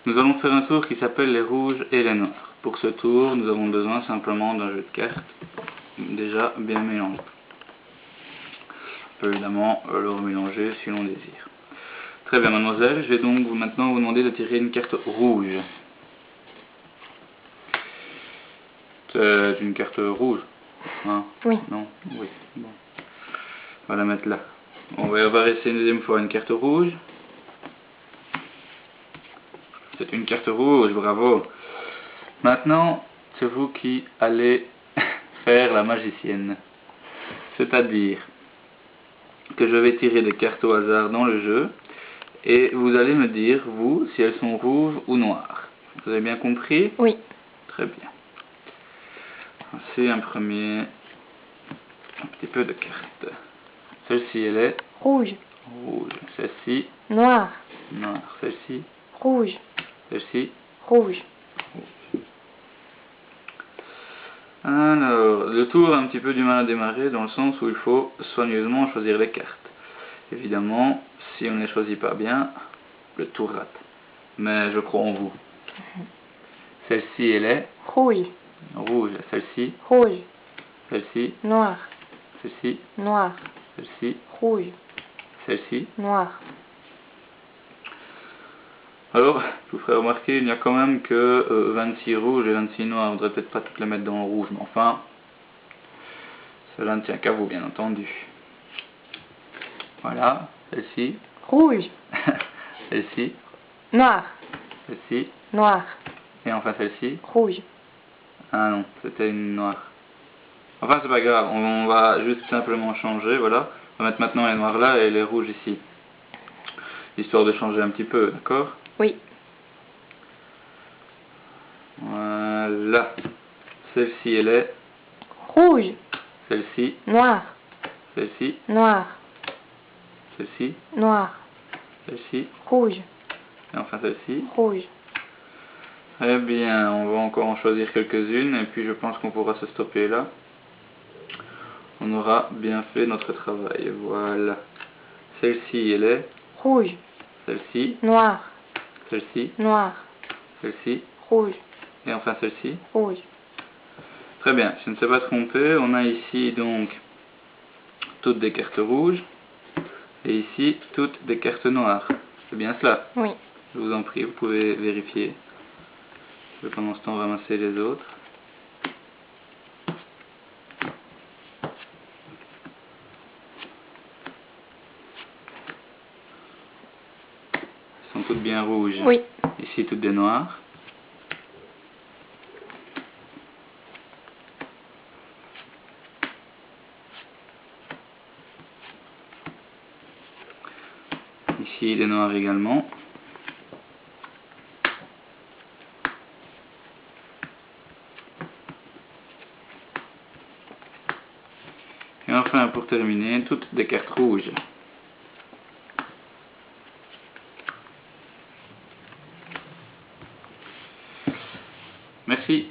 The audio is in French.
Nous allons faire un tour qui s'appelle les rouges et les noirs. Pour ce tour, nous avons besoin simplement d'un jeu de cartes déjà bien mélangé. On peut évidemment le remélanger si l'on désire. Très bien, mademoiselle, je vais donc maintenant vous demander de tirer une carte rouge. C'est une carte rouge, hein? Oui. Non? Oui. Bon. On va la mettre là. On va essayer une deuxième fois une carte rouge. C'est une carte rouge, bravo. Maintenant, c'est vous qui allez faire la magicienne. C'est-à-dire que je vais tirer des cartes au hasard dans le jeu et vous allez me dire, vous, si elles sont rouges ou noires. Vous avez bien compris? Oui. Très bien. C'est un petit peu de cartes. Celle-ci, elle est Rouge. rouge. Celle-ci, Noir. noire. Celle-ci, Rouge. celle-ci. Rouge. Alors, le tour a un petit peu du mal à démarrer dans le sens où il faut soigneusement choisir les cartes. Évidemment, si on ne les choisit pas bien, le tour rate. Mais je crois en vous. Celle-ci, elle est Rouge. rouge. Celle-ci, Rouge. celle-ci, Noir. celle-ci, Noir. celle-ci, Rouge. celle-ci. Noir. Alors, je vous ferai remarquer, il n'y a quand même que 26 rouges et 26 noirs. On ne devrait peut-être pas toutes les mettre dans le rouge, mais enfin, cela ne tient qu'à vous, bien entendu. Voilà, celle-ci, Rouge. celle-ci, Noir. celle-ci, Noir. et enfin celle-ci. Rouge. Ah non, c'était une noire. Enfin, c'est pas grave, on va juste simplement changer, voilà. On va mettre maintenant les noirs là et les rouges ici. Histoire de changer un petit peu, d'accord? Oui. Voilà. Celle-ci, elle est Rouge. celle-ci, Noir. celle-ci, Noir. celle-ci, Noir. celle-ci, Rouge. et enfin celle-ci. Rouge. Eh bien, on va encore en choisir quelques-unes, et puis je pense qu'on pourra se stopper là. On aura bien fait notre travail, voilà. Celle-ci, elle est Rouge. celle-ci, Noir. celle-ci, Noir. celle-ci, Rouge. et enfin celle-ci. Rouge. Très bien, je ne sais pas tromper, on a ici donc toutes des cartes rouges, et ici toutes des cartes noires. C'est bien cela? Oui. Je vous en prie, vous pouvez vérifier. Je vais pendant ce temps ramasser les autres. Elles sont toutes bien rouges. Oui. Ici toutes des noires. Ici des noirs également. Et enfin, pour terminer, toutes des cartes rouges. Merci.